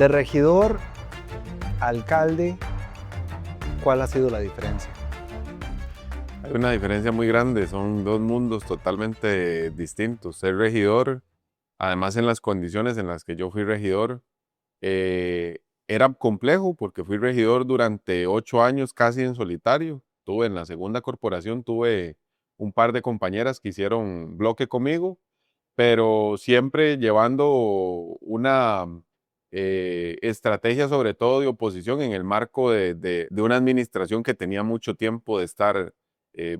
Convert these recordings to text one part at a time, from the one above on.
De regidor a alcalde, ¿cuál ha sido la diferencia? Hay una diferencia muy grande, son dos mundos totalmente distintos. Ser regidor, además en las condiciones en las que yo fui regidor, era complejo porque fui regidor durante 8 años casi en solitario. Tuve en la segunda corporación, tuve un par de compañeras que hicieron bloque conmigo, pero siempre llevando una estrategia sobre todo de oposición en el marco de una administración que tenía mucho tiempo de estar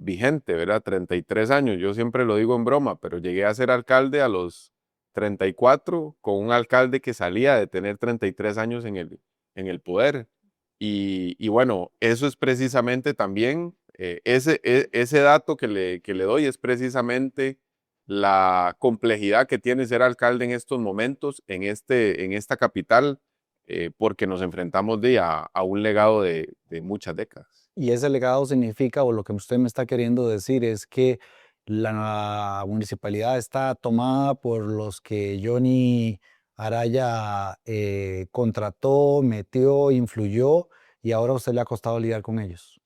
vigente, ¿verdad? 33 años, yo siempre lo digo en broma, pero llegué a ser alcalde a los 34 con un alcalde que salía de tener 33 años en el poder. Y bueno, eso es precisamente también, ese dato que le doy es precisamente la complejidad que tiene ser alcalde en estos momentos, en esta capital, porque nos enfrentamos a un legado de muchas décadas. Y ese legado significa, o lo que usted me está queriendo decir, es que la municipalidad está tomada por los que Johnny Araya contrató, metió, influyó, y ahora a usted le ha costado lidiar con ellos.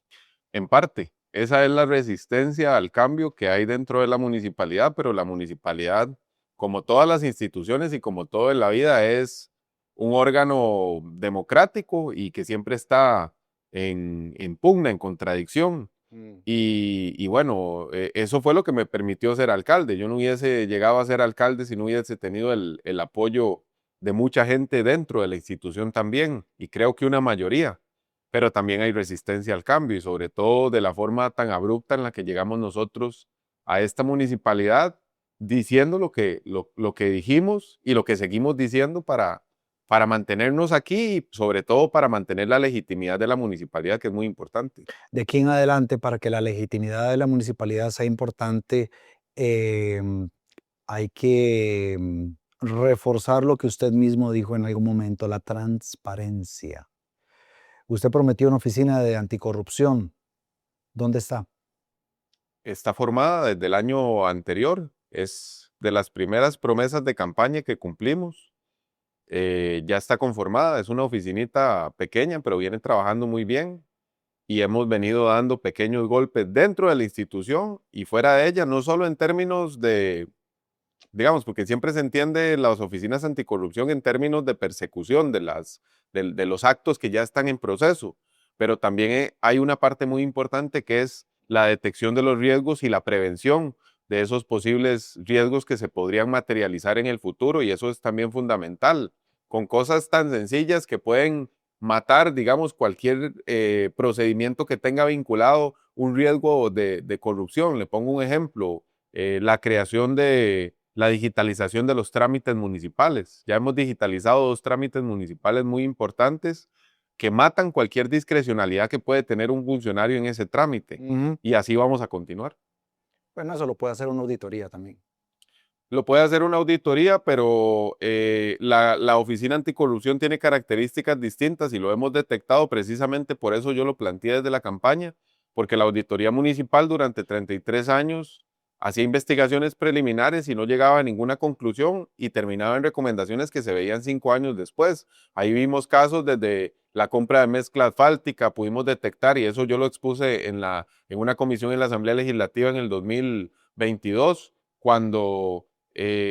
En parte, esa es la resistencia al cambio que hay dentro de la municipalidad, pero la municipalidad, como todas las instituciones y como todo en la vida, es un órgano democrático y que siempre está en pugna, en contradicción. Mm. Y bueno, eso fue lo que me permitió ser alcalde. Yo no hubiese llegado a ser alcalde si no hubiese tenido el apoyo de mucha gente dentro de la institución también, y creo que una mayoría, pero también hay resistencia al cambio y sobre todo de la forma tan abrupta en la que llegamos nosotros a esta municipalidad diciendo lo que dijimos y lo que seguimos diciendo para mantenernos aquí y sobre todo para mantener la legitimidad de la municipalidad, que es muy importante. De aquí en adelante, para que la legitimidad de la municipalidad sea importante, em, hay que reforzar lo que usted mismo dijo en algún momento, la transparencia. Usted prometió una oficina de anticorrupción. ¿Dónde está? Está formada desde el año anterior, es de las primeras promesas de campaña que cumplimos. Ya está conformada, es una oficinita pequeña, pero viene trabajando muy bien y hemos venido dando pequeños golpes dentro de la institución y fuera de ella, no solo en términos de, digamos, porque siempre se entiende las oficinas anticorrupción en términos de persecución de los actos que ya están en proceso, pero también hay una parte muy importante que es la detección de los riesgos y la prevención de esos posibles riesgos que se podrían materializar en el futuro, y eso es también fundamental, con cosas tan sencillas que pueden matar, digamos, cualquier procedimiento que tenga vinculado un riesgo de corrupción. Le pongo un ejemplo, la creación de la digitalización de los trámites municipales. Ya hemos digitalizado 2 trámites municipales muy importantes que matan cualquier discrecionalidad que puede tener un funcionario en ese trámite. Ujú. Y así vamos a continuar. Bueno, eso lo puede hacer una auditoría también. Lo puede hacer una auditoría, pero la Oficina Anticorrupción tiene características distintas y lo hemos detectado precisamente por eso yo lo planteé desde la campaña, porque la Auditoría Municipal durante 33 años hacía investigaciones preliminares y no llegaba a ninguna conclusión y terminaba en recomendaciones que se veían 5 años después. Ahí vimos casos desde la compra de mezcla asfáltica, pudimos detectar, y eso yo lo expuse en una comisión en la Asamblea Legislativa en el 2022, cuando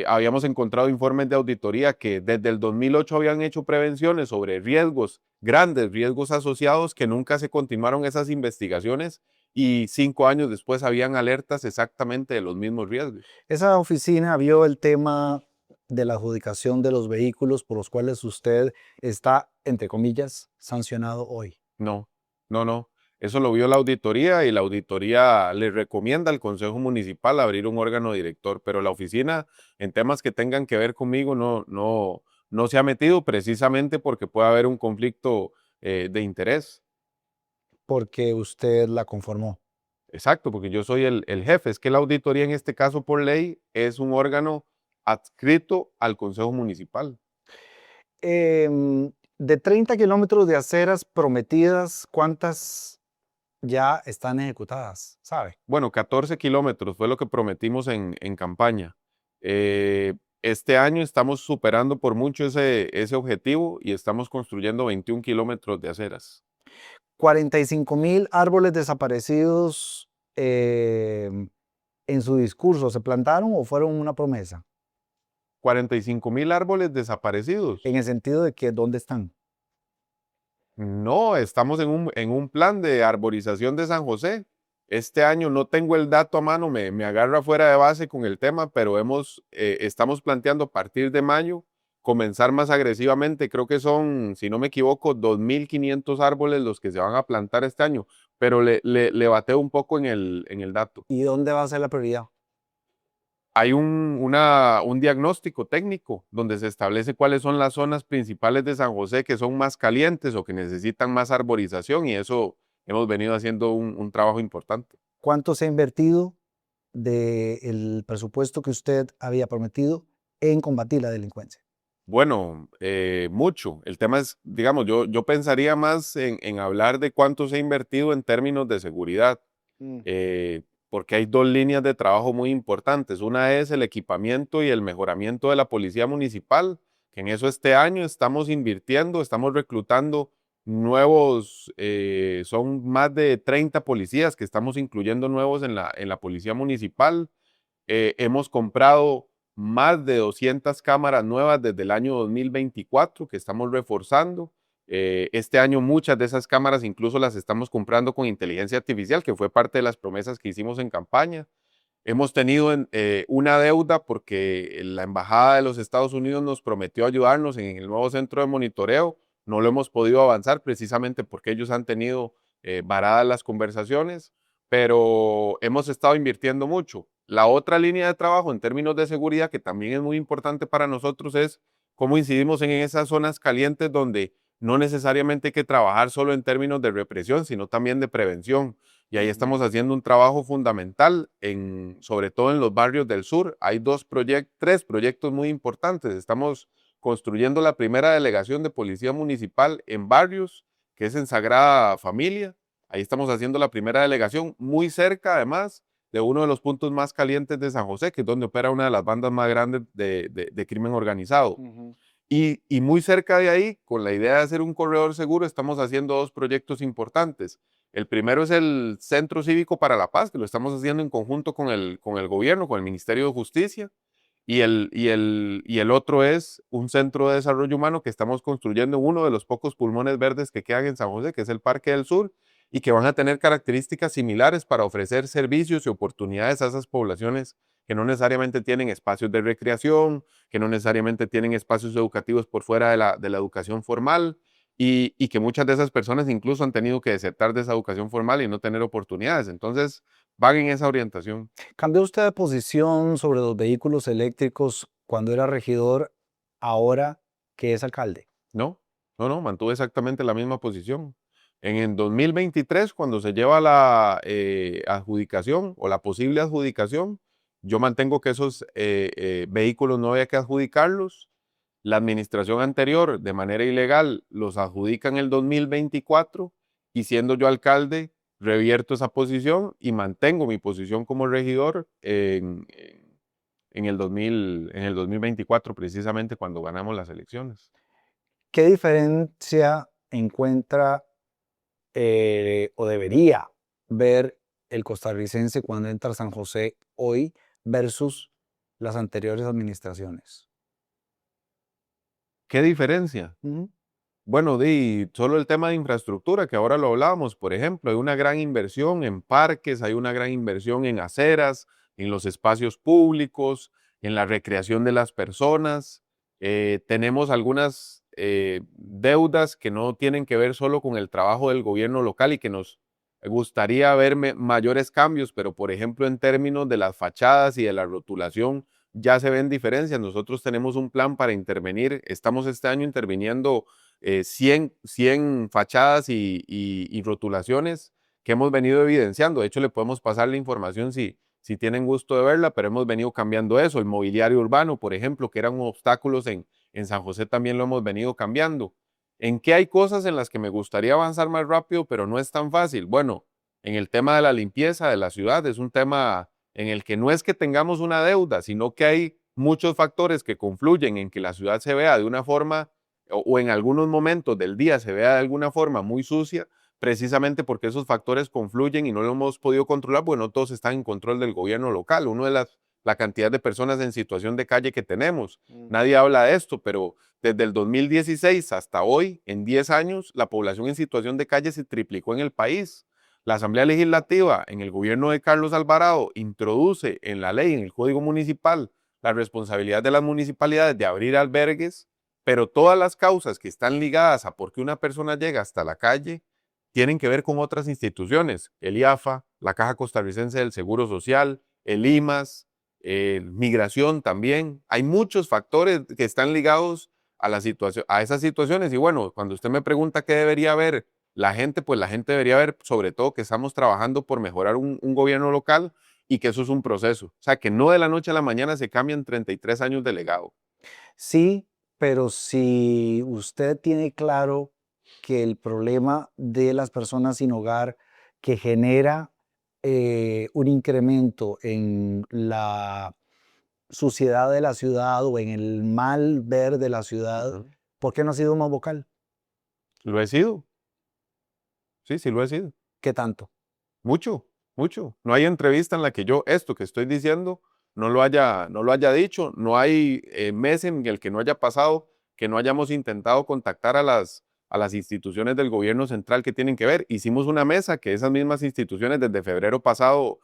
habíamos encontrado informes de auditoría que desde el 2008 habían hecho prevenciones sobre riesgos, grandes riesgos asociados, que nunca se continuaron esas investigaciones y 5 años después habían alertas exactamente de los mismos riesgos. Esa oficina vio el tema de la adjudicación de los vehículos por los cuales usted está, entre comillas, sancionado hoy. No, no, no. Eso lo vio la auditoría y la auditoría le recomienda al Consejo Municipal abrir un órgano director, pero la oficina en temas que tengan que ver conmigo no se ha metido precisamente porque puede haber un conflicto de interés. Porque usted la conformó. Exacto, porque yo soy el jefe. Es que la auditoría en este caso por ley es un órgano adscrito al Consejo Municipal. De 30 kilómetros de aceras prometidas, ¿cuántas ya están ejecutadas? ¿Sabe? Bueno, 14 kilómetros fue lo que prometimos en campaña. Eh, Este año estamos superando por mucho ese objetivo y estamos construyendo 21 kilómetros de aceras. 45.000 árboles desaparecidos en su discurso, ¿se plantaron o fueron una promesa? 45.000 árboles En desaparecidos. el sentido de que, ¿dónde están? No, estamos en un plan de arborización de San José. Este año no tengo el dato a mano, me agarra fuera de base con el tema, pero estamos planteando a partir de mayo comenzar más agresivamente. Creo que son, si no me equivoco, 2.500 árboles los que se van a plantar este año, pero le bateo un poco en el dato. ¿Y dónde va a ser la prioridad? Hay un diagnóstico técnico donde se establece cuáles son las zonas principales de San José que son más calientes o que necesitan más arborización y eso hemos venido haciendo un trabajo importante. ¿Cuánto se ha invertido del presupuesto que usted había prometido en combatir la delincuencia? Bueno, mucho. El tema es, digamos, yo pensaría más en hablar de cuánto se ha invertido en términos de seguridad. eh, Porque hay dos líneas de trabajo muy importantes. Una es el equipamiento y el mejoramiento de la policía municipal, que en eso este año estamos invirtiendo, estamos reclutando nuevos, son más de 30 policías que estamos incluyendo nuevos en la policía municipal. Hemos comprado más de 200 cámaras nuevas desde el año 2024 que estamos reforzando. Este año muchas de esas cámaras incluso las estamos comprando con inteligencia artificial, que fue parte de las promesas que hicimos en campaña. Hemos tenido una deuda porque la Embajada de los Estados Unidos nos prometió ayudarnos en el nuevo centro de monitoreo. No lo hemos podido avanzar precisamente porque ellos han tenido varadas las conversaciones, pero hemos estado invirtiendo mucho. La otra línea de trabajo en términos de seguridad, que también es muy importante para nosotros, es cómo incidimos en esas zonas calientes donde no necesariamente hay que trabajar solo en términos de represión, sino también de prevención. Y ahí estamos haciendo un trabajo fundamental, sobre todo en los barrios del sur. Hay tres proyectos muy importantes. Estamos construyendo la primera delegación de policía municipal en barrios, que es en Sagrada Familia. Ahí estamos haciendo la primera delegación, muy cerca además de uno de los puntos más calientes de San José, que es donde opera una de las bandas más grandes de crimen organizado. Y muy cerca de ahí, con la idea de hacer un corredor seguro, estamos haciendo dos proyectos importantes. El primero es el Centro Cívico para la Paz, que lo estamos haciendo en conjunto con el gobierno, con el Ministerio de Justicia. Y el otro es un centro de desarrollo humano que estamos construyendo en uno de los pocos pulmones verdes que quedan en San José, que es el Parque del Sur, y que van a tener características similares para ofrecer servicios y oportunidades a esas poblaciones que no necesariamente tienen espacios de recreación, que no necesariamente tienen espacios educativos por fuera de la educación formal, y que muchas de esas personas incluso han tenido que desertar de esa educación formal y no tener oportunidades. Entonces, van en esa orientación. ¿Cambió usted de posición sobre los vehículos eléctricos cuando era regidor, ahora que es alcalde? No, no, mantuve exactamente la misma posición. En el 2023, cuando se lleva la adjudicación o la posible adjudicación, yo mantengo que esos vehículos no había que adjudicarlos. La administración anterior, de manera ilegal, los adjudica en el 2024 y siendo yo alcalde, revierto esa posición y mantengo mi posición como regidor en el 2024, precisamente cuando ganamos las elecciones. ¿Qué diferencia encuentra o debería ver el costarricense cuando entra a San José hoy versus las anteriores administraciones? ¿Qué diferencia? Ujú. Bueno, solo el tema de infraestructura, que ahora lo hablábamos, por ejemplo, hay una gran inversión en parques, hay una gran inversión en aceras, en los espacios públicos, en la recreación de las personas. Tenemos algunas deudas que no tienen que ver solo con el trabajo del gobierno local y que nos gustaría ver mayores cambios, pero por ejemplo, en términos de las fachadas y de la rotulación, ya se ven diferencias. Nosotros tenemos un plan para intervenir, estamos este año interviniendo 100 fachadas y rotulaciones que hemos venido evidenciando. De hecho, le podemos pasar la información si tienen gusto de verla, pero hemos venido cambiando eso. El mobiliario urbano, por ejemplo, que eran obstáculos en San José, también lo hemos venido cambiando. ¿En qué hay cosas en las que me gustaría avanzar más rápido, pero no es tan fácil? Bueno, en el tema de la limpieza de la ciudad es un tema en el que no es que tengamos una deuda, sino que hay muchos factores que confluyen en que la ciudad se vea de una forma o en algunos momentos del día se vea de alguna forma muy sucia, precisamente porque esos factores confluyen y no lo hemos podido controlar, bueno, todos están en control del gobierno local. Uno de la cantidad de personas en situación de calle que tenemos. Nadie habla de esto, pero desde el 2016 hasta hoy, en 10 años, la población en situación de calle se triplicó en el país. La Asamblea Legislativa, en el gobierno de Carlos Alvarado, introduce en la ley, en el Código Municipal, la responsabilidad de las municipalidades de abrir albergues, pero todas las causas que están ligadas a por qué una persona llega hasta la calle tienen que ver con otras instituciones, el IAFA, la Caja Costarricense del Seguro Social, el IMAS, migración también. Hay muchos factores que están ligados a, a esas situaciones. Y bueno, cuando usted me pregunta qué debería ver la gente, pues la gente debería ver sobre todo que estamos trabajando por mejorar un gobierno local y que eso es un proceso. O sea, que no de la noche a la mañana se cambian 33 años de legado. Sí, pero si usted tiene claro que el problema de las personas sin hogar que genera un incremento en la suciedad de la ciudad o en el mal ver de la ciudad, Ujú. ¿por qué no ha sido más vocal? Lo he sido. Sí, sí lo he sido. ¿Qué tanto? Mucho, mucho. No hay entrevista en la que yo esto que estoy diciendo no lo haya dicho. No hay mes en el que no haya pasado, que no hayamos intentado contactar a las instituciones del gobierno central que tienen que ver. Hicimos una mesa que esas mismas instituciones desde febrero pasado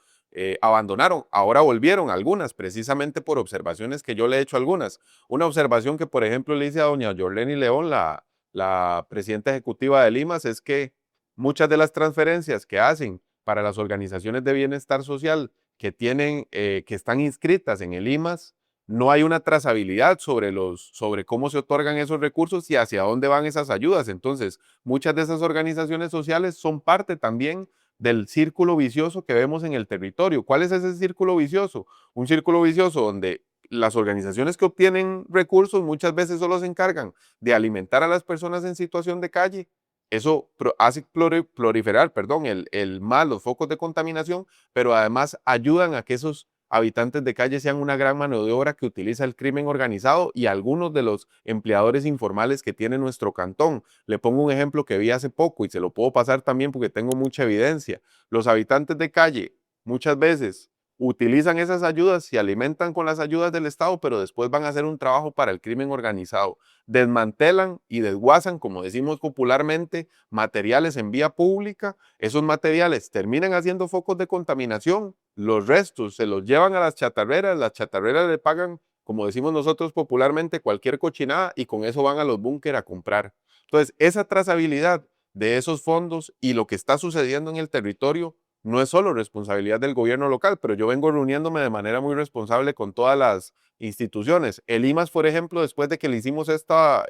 abandonaron. Ahora volvieron algunas, precisamente por observaciones que yo le he hecho a algunas. Una observación que, por ejemplo, le hice a doña Yorleni León, la presidenta ejecutiva de Limas, es que muchas de las transferencias que hacen para las organizaciones de bienestar social que están inscritas en el IMAS, no hay una trazabilidad sobre cómo se otorgan esos recursos y hacia dónde van esas ayudas. Entonces, muchas de esas organizaciones sociales son parte también del círculo vicioso que vemos en el territorio. ¿Cuál es ese círculo vicioso? Un círculo vicioso donde las organizaciones que obtienen recursos muchas veces solo se encargan de alimentar a las personas en situación de calle. Eso hace proliferar, perdón, el mal, los focos de contaminación, pero además ayudan a que esos habitantes de calle sean una gran mano de obra que utiliza el crimen organizado y algunos de los empleadores informales que tiene nuestro cantón. Le pongo un ejemplo que vi hace poco y se lo puedo pasar también porque tengo mucha evidencia. Los habitantes de calle muchas veces utilizan esas ayudas, se alimentan con las ayudas del Estado, pero después van a hacer un trabajo para el crimen organizado. Desmantelan y desguazan, como decimos popularmente, materiales en vía pública. Esos materiales terminan haciendo focos de contaminación. Los restos se los llevan a las chatarreras le pagan, como decimos nosotros popularmente, cualquier cochinada y con eso van a los búnker a comprar. Entonces, esa trazabilidad de esos fondos y lo que está sucediendo en el territorio no es solo responsabilidad del gobierno local, pero yo vengo reuniéndome de manera muy responsable con todas las instituciones. El IMAS, por ejemplo, después de que le hicimos esta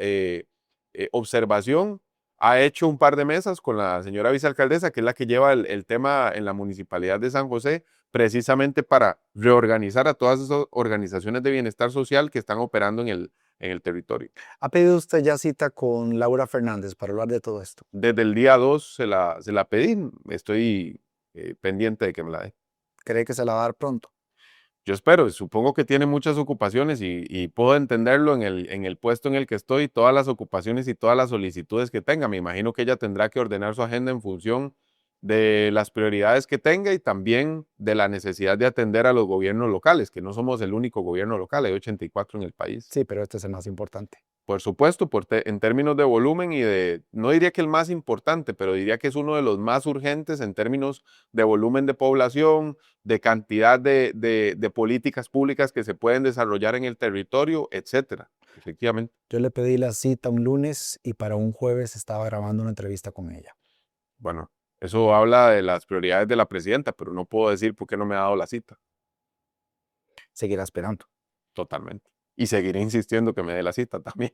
observación, ha hecho un par de mesas con la señora vicealcaldesa, que es la que lleva el tema en la municipalidad de San José, precisamente para reorganizar a todas esas organizaciones de bienestar social que están operando en el territorio. ¿Ha pedido usted ya cita con Laura Fernández para hablar de todo esto? Desde el día 2 se la pedí, estoy pendiente de que me la dé. ¿Cree que se la va a dar pronto? Yo espero, supongo que tiene muchas ocupaciones y puedo entenderlo en el puesto en el que estoy, todas las ocupaciones y todas las solicitudes que tenga. Me imagino que ella tendrá que ordenar su agenda en función de las prioridades que tenga y también de la necesidad de atender a los gobiernos locales, que no somos el único gobierno local, hay 84 en el país. Sí, pero este es el más importante. Por supuesto, en términos de volumen y no diría que el más importante, pero diría que es uno de los más urgentes en términos de volumen de población, de cantidad de políticas públicas que se pueden desarrollar en el territorio, etcétera. Efectivamente. Yo le pedí la cita un lunes y para un jueves estaba grabando una entrevista con ella. Bueno, eso habla de las prioridades de la presidenta, pero no puedo decir por qué no me ha dado la cita. Seguirá esperando. Totalmente. Y seguiré insistiendo que me dé la cita también.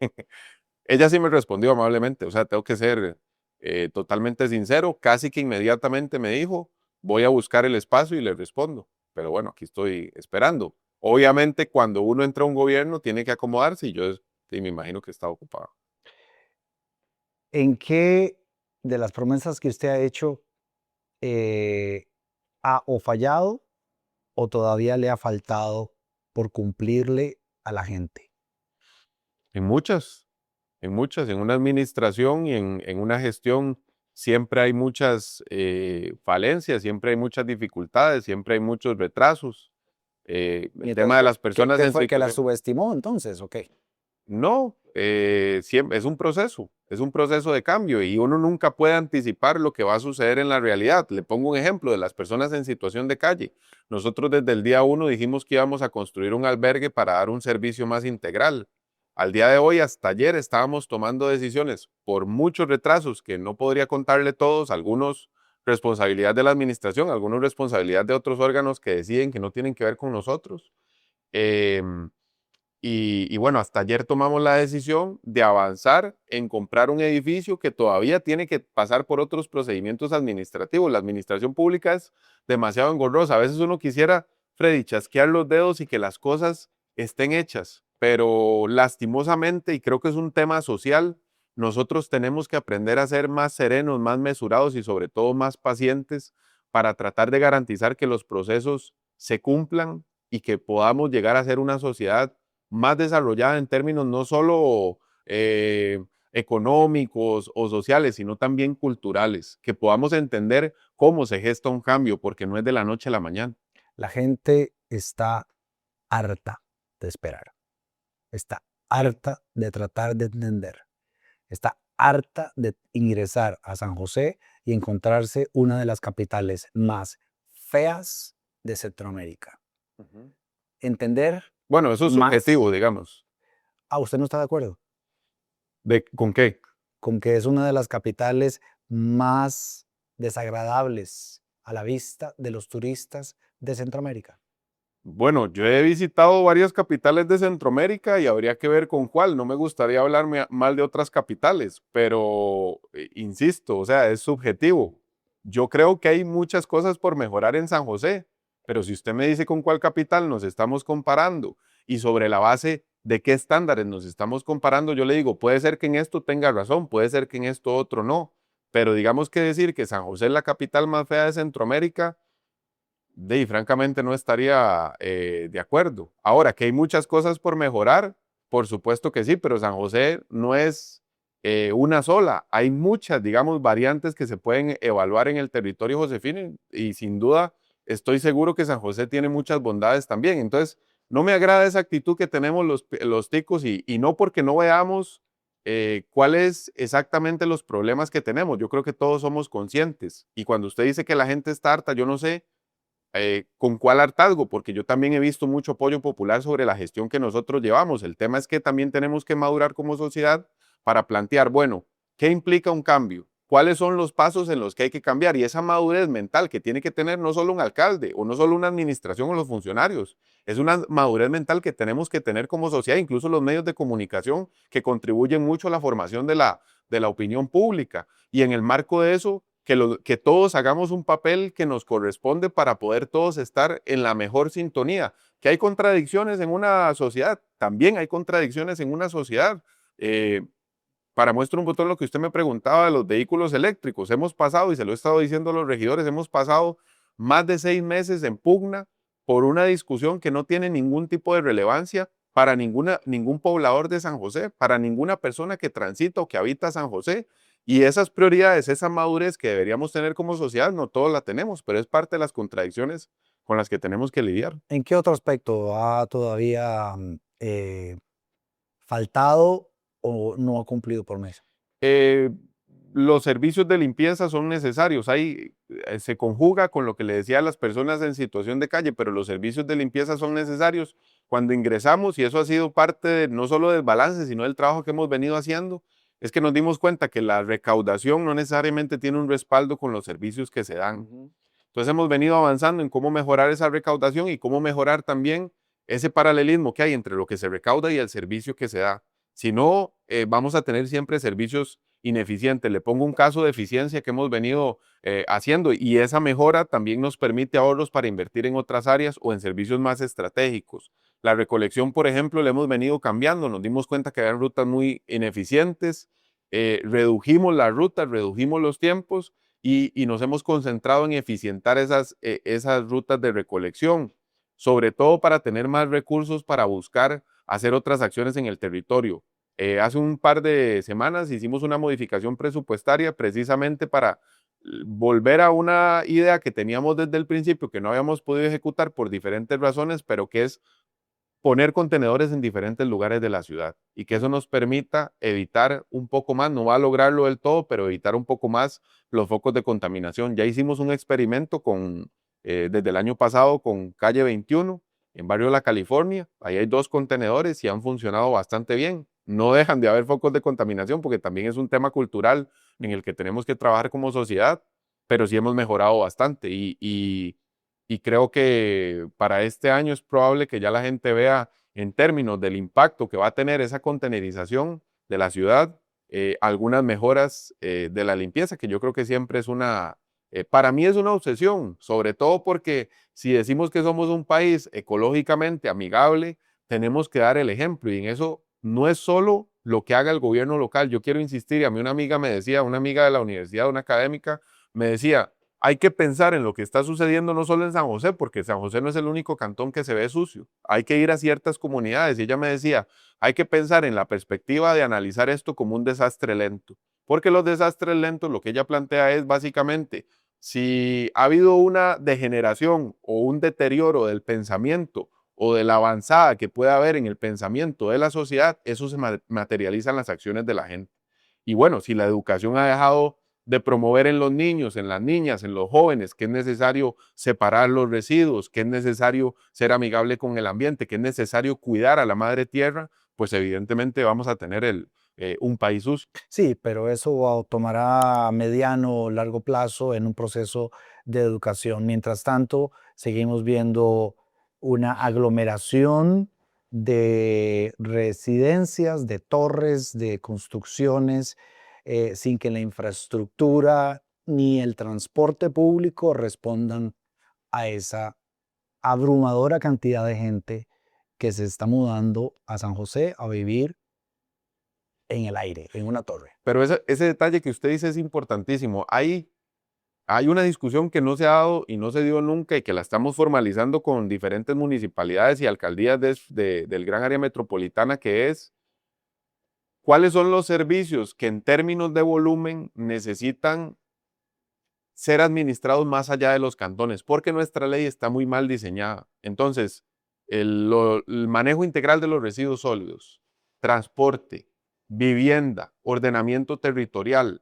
Ella sí me respondió amablemente, o sea, tengo que ser totalmente sincero, casi que inmediatamente me dijo, voy a buscar el espacio y le respondo. Pero bueno, aquí estoy esperando. Obviamente, cuando uno entra a un gobierno, tiene que acomodarse y yo sí, me imagino que está ocupado. ¿En qué de las promesas que usted ha hecho ha o fallado o todavía le ha faltado por cumplirle a la gente? En muchas, en una administración y en una gestión siempre hay muchas falencias, siempre hay muchas dificultades, siempre hay muchos retrasos. Y El tema de entonces, las personas ¿qué en fue que la situación. subestimó entonces? ¿O qué? No, siempre, es un proceso de cambio y uno nunca puede anticipar lo que va a suceder en la realidad. Le pongo un ejemplo de las personas en situación de calle. Nosotros desde el día uno dijimos que íbamos a construir un albergue para dar un servicio más integral. Al día de hoy, hasta ayer, estábamos tomando decisiones por muchos retrasos que no podría contarle todos, algunos responsabilidad de la administración, algunos responsabilidad de otros órganos que deciden que no tienen que ver con nosotros. Em, y bueno, hasta ayer tomamos la decisión de avanzar en comprar un edificio que todavía tiene que pasar por otros procedimientos administrativos. La administración pública es demasiado engorrosa. A veces uno quisiera, Freddy, chasquear los dedos y que las cosas estén hechas, pero lastimosamente, y creo que es un tema social, nosotros tenemos que aprender a ser más serenos, más mesurados y sobre todo más pacientes para tratar de garantizar que los procesos se cumplan y que podamos llegar a ser una sociedad más desarrollada en términos no solo económicos o sociales, sino también culturales, que podamos entender cómo se gesta un cambio, porque no es de la noche a la mañana. La gente está harta de esperar, está harta de tratar de entender, está harta de ingresar a San José y encontrarse una de las capitales más feas de Centroamérica. Ujú. Entender Bueno, eso es más. subjetivo, digamos. ¿Usted no está de acuerdo ¿Con qué? con que es una de las capitales más desagradables a la vista de los turistas de Centroamérica? Bueno, yo he visitado varias capitales de Centroamérica y habría que ver con cuál. No me gustaría hablar mal de otras capitales, pero insisto, o sea, es subjetivo. Yo creo que hay muchas cosas por mejorar en San José, pero si usted me dice con cuál capital nos estamos comparando y sobre la base de qué estándares nos estamos comparando, yo le digo, puede ser que en esto tenga razón, puede ser que en esto otro no, pero digamos que decir que San José es la capital más fea de Centroamérica francamente no estaría de acuerdo. Ahora, que hay muchas cosas por mejorar, por supuesto que sí, pero San José no es una sola. Hay muchas, digamos, variantes que se pueden evaluar en el territorio josefino y sin duda estoy seguro que San José tiene muchas bondades también. Entonces, no me agrada esa actitud que tenemos los ticos y no porque no veamos cuáles exactamente los problemas que tenemos. Yo creo que todos somos conscientes y cuando usted dice que la gente está harta, yo no sé ¿con cuál hartazgo? Porque yo también he visto mucho apoyo popular sobre la gestión que nosotros llevamos. El tema es que también tenemos que madurar como sociedad para plantear, bueno, ¿qué implica un cambio? ¿Cuáles son los pasos en los que hay que cambiar? Y esa madurez mental que tiene que tener no solo un alcalde o no solo una administración o los funcionarios, es una madurez mental que tenemos que tener como sociedad, incluso los medios de comunicación que contribuyen mucho a la formación de la opinión pública. Y en el marco de eso, que todos hagamos un papel que nos corresponde para poder todos estar en la mejor sintonía. Que hay contradicciones en una sociedad, también hay contradicciones en una sociedad. Eh, para muestra un botón lo que usted me preguntaba de los vehículos eléctricos, hemos pasado, y se lo he estado diciendo a los regidores, hemos pasado más de 6 meses en pugna por una discusión que no tiene ningún tipo de relevancia para ningún poblador de San José, para ninguna persona que transita o que habita San José. Y esas prioridades, esa madurez que deberíamos tener como sociedad, no todos la tenemos, pero es parte de las contradicciones con las que tenemos que lidiar. ¿En qué otro aspecto ha todavía faltado o no ha cumplido promesa? Eh, los servicios de limpieza son necesarios. Ahí se conjuga con lo que le decía a las personas en situación de calle, pero los servicios de limpieza son necesarios cuando ingresamos y eso ha sido parte no solo del balance, sino del trabajo que hemos venido haciendo. Es que nos dimos cuenta que la recaudación no necesariamente tiene un respaldo con los servicios que se dan. Ujú. Entonces hemos venido avanzando en cómo mejorar esa recaudación y cómo mejorar también ese paralelismo que hay entre lo que se recauda y el servicio que se da. Si no, vamos a tener siempre servicios ineficientes. Le pongo un caso de eficiencia que hemos venido haciendo y esa mejora también nos permite ahorros para invertir en otras áreas o en servicios más estratégicos. La recolección, por ejemplo, le hemos venido cambiando. Nos dimos cuenta que eran rutas muy ineficientes, redujimos las rutas, redujimos los tiempos y nos hemos concentrado en eficientar esas rutas de recolección, sobre todo para tener más recursos para buscar hacer otras acciones en el territorio. Hace un par de semanas hicimos una modificación presupuestaria precisamente para volver a una idea que teníamos desde el principio, que no habíamos podido ejecutar por diferentes razones, pero que es poner contenedores en diferentes lugares de la ciudad y que eso nos permita evitar un poco más, no va a lograrlo del todo, pero evitar un poco más los focos de contaminación. Ya hicimos un experimento desde el año pasado con Calle 21 en Barrio La California. Ahí hay 2 contenedores y han funcionado bastante bien. No dejan de haber focos de contaminación porque también es un tema cultural en el que tenemos que trabajar como sociedad, pero sí hemos mejorado bastante y creo que para este año es probable que ya la gente vea en términos del impacto que va a tener esa contenerización de la ciudad, algunas mejoras de la limpieza, que yo creo que siempre es para mí es una obsesión, sobre todo porque si decimos que somos un país ecológicamente amigable, tenemos que dar el ejemplo y en eso no es solo lo que haga el gobierno local. Yo quiero insistir, y a mí una amiga me decía, una amiga de la universidad, una académica, me decía, hay que pensar en lo que está sucediendo no solo en San José, porque San José no es el único cantón que se ve sucio. Hay que ir a ciertas comunidades. Y ella me decía, hay que pensar en la perspectiva de analizar esto como un desastre lento. Porque los desastres lentos, lo que ella plantea es básicamente, si ha habido una degeneración o un deterioro del pensamiento o de la avanzada que puede haber en el pensamiento de la sociedad, eso se materializa en las acciones de la gente. Y bueno, si la educación ha dejado de promover en los niños, en las niñas, en los jóvenes, que es necesario separar los residuos, que es necesario ser amigable con el ambiente, que es necesario cuidar a la madre tierra, pues evidentemente vamos a tener un país sucio. Sí, pero eso tomará mediano o largo plazo en un proceso de educación. Mientras tanto, seguimos viendo una aglomeración de residencias, de torres, de construcciones, sin que la infraestructura ni el transporte público respondan a esa abrumadora cantidad de gente que se está mudando a San José a vivir en el aire, en una torre. Pero ese detalle que usted dice es importantísimo. Hay una discusión que no se ha dado y no se dio nunca y que la estamos formalizando con diferentes municipalidades y alcaldías del gran área metropolitana, que es cuáles son los servicios que en términos de volumen necesitan ser administrados más allá de los cantones, porque nuestra ley está muy mal diseñada. Entonces, el manejo integral de los residuos sólidos, transporte, vivienda, ordenamiento territorial,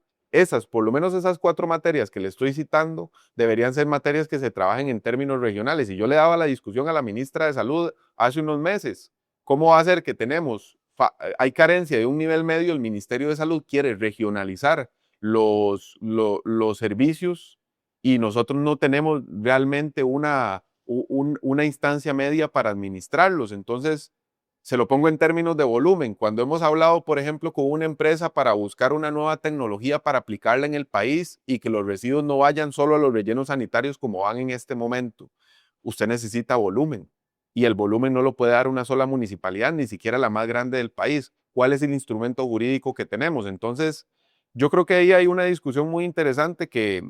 por lo menos esas 4 materias que le estoy citando, deberían ser materias que se trabajen en términos regionales. Y yo le daba la discusión a la ministra de Salud hace unos meses. ¿Cómo va a ser que hay carencia de un nivel medio? El Ministerio de Salud quiere regionalizar los servicios y nosotros no tenemos realmente una instancia media para administrarlos. Entonces, se lo pongo en términos de volumen. Cuando hemos hablado, por ejemplo, con una empresa para buscar una nueva tecnología para aplicarla en el país y que los residuos no vayan solo a los rellenos sanitarios como van en este momento, usted necesita volumen. Y el volumen no lo puede dar una sola municipalidad, ni siquiera la más grande del país. ¿Cuál es el instrumento jurídico que tenemos? Entonces, yo creo que ahí hay una discusión muy interesante que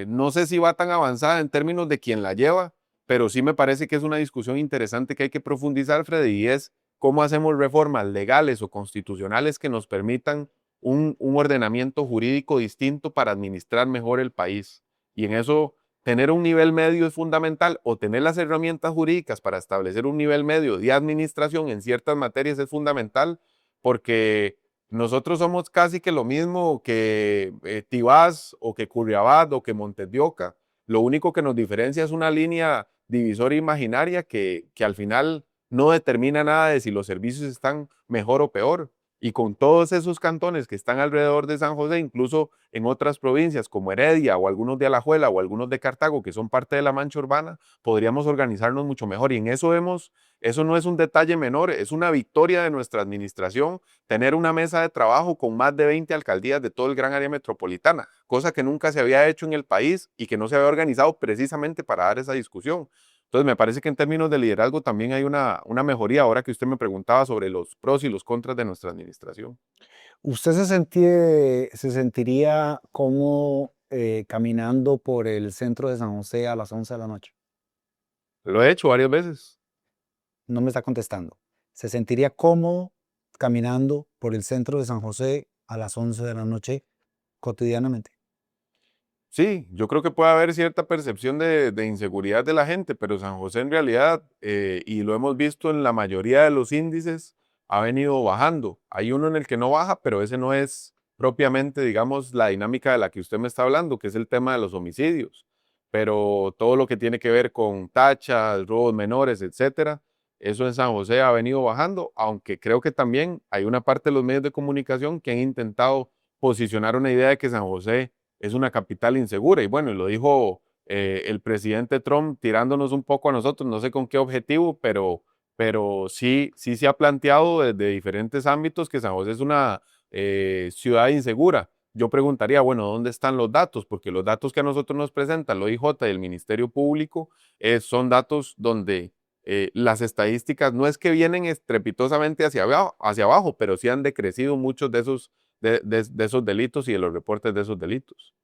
no sé si va tan avanzada en términos de quién la lleva, pero sí me parece que es una discusión interesante que hay que profundizar, Freddy, y es cómo hacemos reformas legales o constitucionales que nos permitan un ordenamiento jurídico distinto para administrar mejor el país. Y en eso, tener un nivel medio es fundamental, o tener las herramientas jurídicas para establecer un nivel medio de administración en ciertas materias es fundamental, porque nosotros somos casi que lo mismo que Tibás o que Curriabat o que Montes de Oca. Lo único que nos diferencia es una línea divisoria imaginaria que al final no determina nada de si los servicios están mejor o peor. Y con todos esos cantones que están alrededor de San José, incluso en otras provincias como Heredia o algunos de Alajuela o algunos de Cartago, que son parte de la mancha urbana, podríamos organizarnos mucho mejor. Y en eso eso no es un detalle menor, es una victoria de nuestra administración tener una mesa de trabajo con más de 20 alcaldías de todo el gran área metropolitana, cosa que nunca se había hecho en el país y que no se había organizado precisamente para dar esa discusión. Entonces, me parece que en términos de liderazgo también hay una mejoría ahora que usted me preguntaba sobre los pros y los contras de nuestra administración. ¿Usted se sentiría como caminando por el centro de San José a las 11 de la noche? Lo he hecho varias veces. No me está contestando. ¿Se sentiría cómodo caminando por el centro de San José a las 11 de la noche cotidianamente? Sí, yo creo que puede haber cierta percepción de inseguridad de la gente, pero San José en realidad, y lo hemos visto en la mayoría de los índices, ha venido bajando. Hay uno en el que no baja, pero ese no es propiamente, digamos, la dinámica de la que usted me está hablando, que es el tema de los homicidios. Pero todo lo que tiene que ver con tachas, robos menores, etcétera, eso en San José ha venido bajando, aunque creo que también hay una parte de los medios de comunicación que han intentado posicionar una idea de que San José es una capital insegura. Y bueno, y lo dijo el presidente Trump tirándonos un poco a nosotros, no sé con qué objetivo, pero sí se ha planteado desde diferentes ámbitos que San José es una ciudad insegura. Yo preguntaría, bueno, ¿dónde están los datos? Porque los datos que a nosotros nos presentan la OIJ y el Ministerio Público son datos donde las estadísticas no es que vienen estrepitosamente hacia abajo, pero sí han decrecido muchos de esos delitos y de los reportes de esos delitos.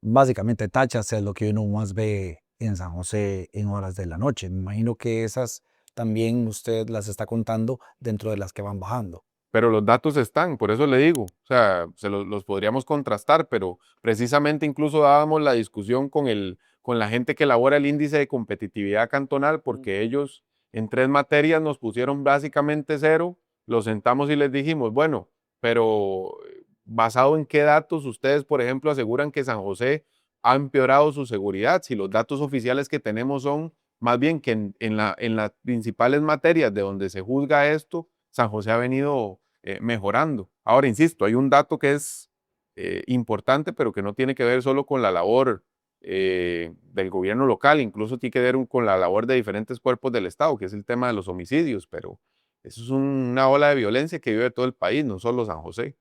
Básicamente tachas es lo que uno más ve en San José en horas de la noche. Me imagino que esas también usted las está contando dentro de las que van bajando. Pero los datos están, por eso le digo, o sea, los podríamos contrastar, pero precisamente incluso dábamos la discusión con la gente que elabora el índice de competitividad cantonal, porque ellos en 3 materias nos pusieron básicamente 0, los sentamos y les dijimos, bueno, pero ¿basado en qué datos ustedes, por ejemplo, aseguran que San José ha empeorado su seguridad? Si los datos oficiales que tenemos son más bien que en las principales materias de donde se juzga esto, San José ha venido mejorando. Ahora, insisto, hay un dato que es importante, pero que no tiene que ver solo con la labor del gobierno local, incluso tiene que ver con la labor de diferentes cuerpos del Estado, que es el tema de los homicidios, pero eso es una ola de violencia que vive todo el país, no solo San José.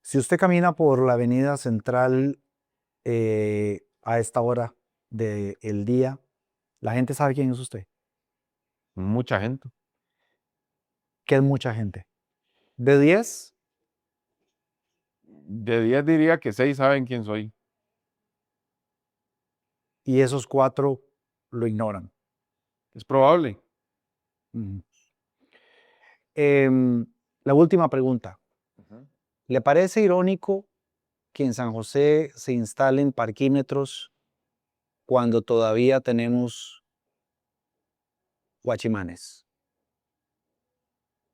Si usted camina por la avenida central a esta hora del día, la gente sabe quién es usted. Mucha gente. Que es mucha gente. De 10, De 10 diría que 6 saben quién soy. y esos 4 lo ignoran. Es probable. Ujú. La última pregunta. ¿Le parece irónico que en San José se instalen parquímetros cuando todavía tenemos guachimanes?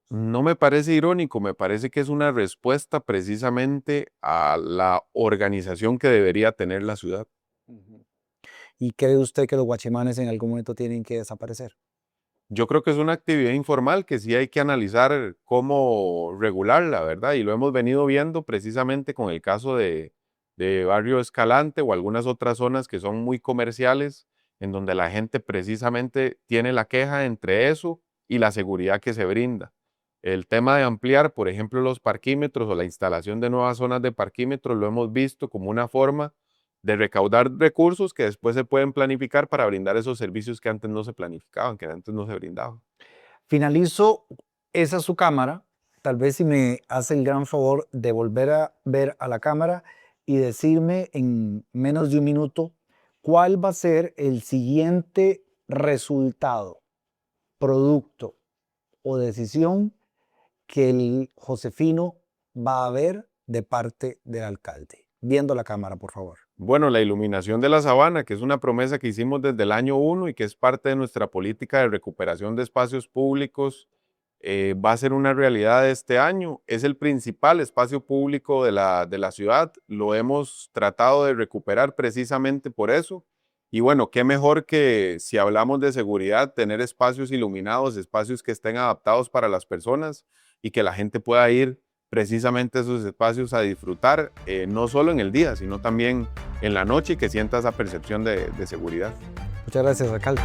No me parece irónico, me parece que es una respuesta precisamente a la organización que debería tener la ciudad. Ujú. ¿Y cree usted que los guachimanes en algún momento tienen que desaparecer? Yo creo que es una actividad informal que sí hay que analizar cómo regularla, ¿verdad? Y lo hemos venido viendo precisamente con el caso de Barrio Escalante o algunas otras zonas que son muy comerciales, en donde la gente precisamente tiene la queja entre eso y la seguridad que se brinda. El tema de ampliar, por ejemplo, los parquímetros o la instalación de nuevas zonas de parquímetros lo hemos visto como una forma de recaudar recursos que después se pueden planificar para brindar esos servicios que antes no se planificaban, que antes no se brindaban. Finalizo esa su cámara. Tal vez si me hace el gran favor de volver a ver a la cámara y decirme en menos de un minuto cuál va a ser el siguiente resultado, producto o decisión que el Josefino va a ver de parte del alcalde. Viendo la cámara, por favor. Bueno, la iluminación de la sabana, que es una promesa que hicimos desde el año 1 y que es parte de nuestra política de recuperación de espacios públicos, va a ser una realidad este año. Es el principal espacio público de la ciudad. Lo hemos tratado de recuperar precisamente por eso. Y bueno, qué mejor que si hablamos de seguridad, tener espacios iluminados, espacios que estén adaptados para las personas y que la gente pueda ir precisamente a esos espacios a disfrutar, no solo en el día, sino también en la noche y que sienta esa percepción de seguridad. Muchas gracias, alcalde.